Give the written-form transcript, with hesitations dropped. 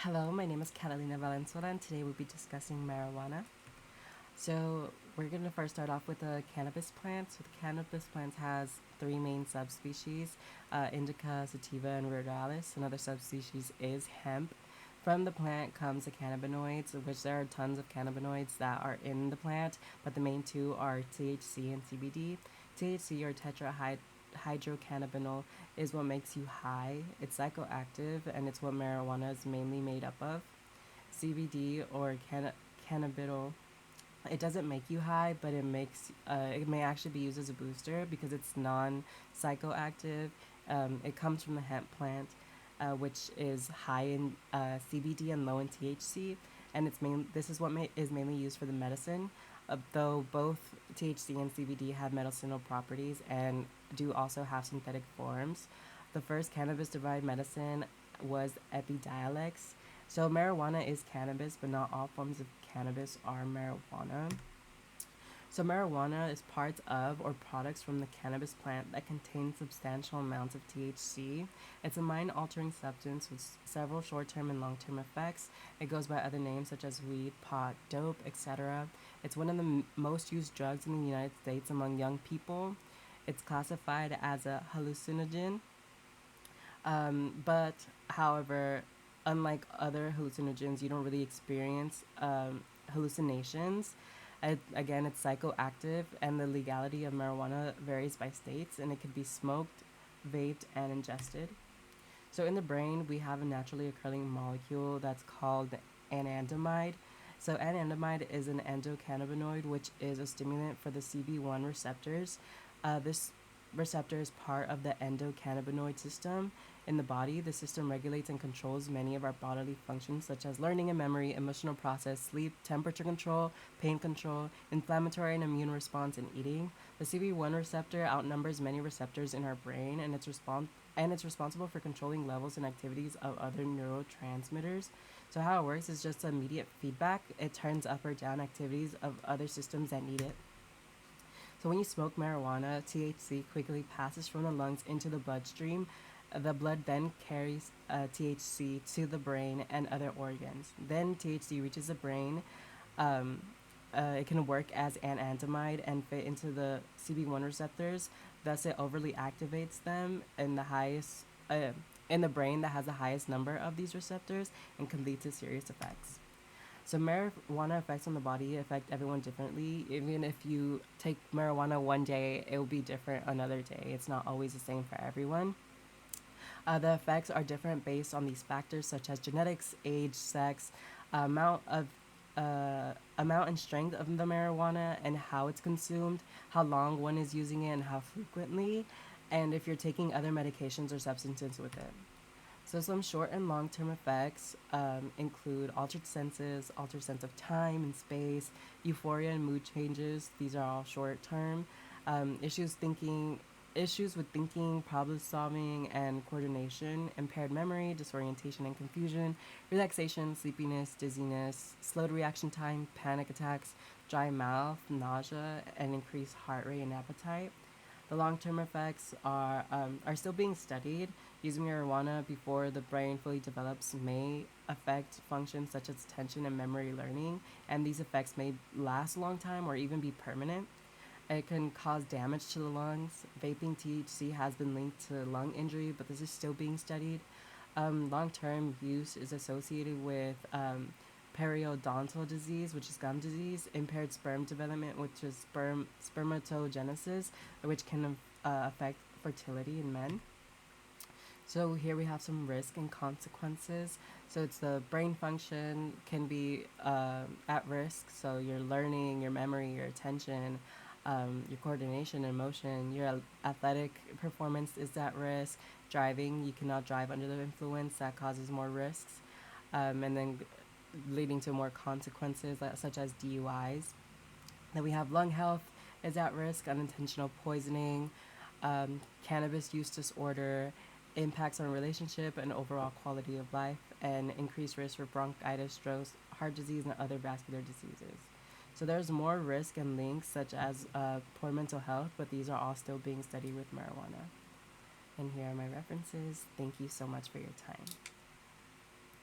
Hello, my name is Katallina Valenzuela, and today we'll be discussing marijuana. So, we're going to first start off with the cannabis plant. So, the cannabis plant has three main subspecies: indica, sativa, and ruderalis. Another subspecies is hemp. From the plant comes the cannabinoids, which there are tons of cannabinoids that are in the plant, but the main two are THC and CBD. THC, or tetrahydrocannabinol, is what makes you high. It's psychoactive, and it's what marijuana is mainly made up of. CBD, or cannabidiol, it doesn't make you high, but it may actually be used as a booster because it's non-psychoactive. It comes from the hemp plant, which is high in CBD and low in THC, and this is what is mainly used for the medicine. Though both THC and CBD have medicinal properties and do also have synthetic forms. The first cannabis-derived medicine was Epidiolex. So marijuana is cannabis, but not all forms of cannabis are marijuana. So marijuana is parts of or products from the cannabis plant that contain substantial amounts of THC. It's a mind-altering substance with several short-term and long-term effects. It goes by other names such as weed, pot, dope, etc. It's one of the most used drugs in the United States among young people. It's classified as a hallucinogen, but however, unlike other hallucinogens, you don't really experience hallucinations. Again, it's psychoactive, and the legality of marijuana varies by states, and it can be smoked, vaped, and ingested. So, in the brain, we have a naturally occurring molecule that's called anandamide. So, anandamide is an endocannabinoid, which is a stimulant for the CB1 receptors. This receptor is part of the endocannabinoid system in the body. The system regulates and controls many of our bodily functions, such as learning and memory, emotional process, sleep, temperature control, pain control, inflammatory and immune response, and eating. The CB1 receptor outnumbers many receptors in our brain, and it's responsible for controlling levels and activities of other neurotransmitters. So how it works is just immediate feedback. It turns up or down activities of other systems that need it. So when you smoke marijuana, THC quickly passes from the lungs into the bloodstream. The blood then carries THC to the brain and other organs. Then THC reaches the brain. Um, it can work as an anandamide and fit into the CB1 receptors. Thus, it overly activates them in the brain that has the highest number of these receptors and can lead to serious effects. So marijuana effects on the body affect everyone differently. Even if you take marijuana one day, it will be different another day. It's not always the same for everyone. The effects are different based on these factors such as genetics, age, sex, amount of amount and strength of the marijuana, and how it's consumed, how long one is using it, and how frequently, and if you're taking other medications or substances with it. So some short and long-term effects include altered senses, altered sense of time and space, euphoria and mood changes. These are all short-term. Issues with thinking, problem solving, and coordination, impaired memory, disorientation and confusion, relaxation, sleepiness, dizziness, slowed reaction time, panic attacks, dry mouth, nausea, and increased heart rate and appetite. The long-term effects are still being studied. Using marijuana before the brain fully develops may affect functions such as attention and memory learning, and these effects may last a long time or even be permanent. It can cause damage to the lungs. Vaping THC has been linked to lung injury, but this is still being studied. Long-term use is associated with periodontal disease, which is gum disease, impaired sperm development, which is spermatogenesis, which can affect fertility in men. So here we have some risk and consequences. So it's the brain function can be at risk. So your learning, your memory, your attention, your coordination and motion, your athletic performance is at risk. Driving, you cannot drive under the influence. That causes more risks. And then leading to more consequences such as DUIs. Then we have lung health is at risk, unintentional poisoning, cannabis use disorder, impacts on relationship and overall quality of life, and increased risk for bronchitis, strokes, heart disease, and other vascular diseases. So there's more risk and links such as poor mental health, but these are all still being studied with marijuana. And here are my references. Thank you so much for your time.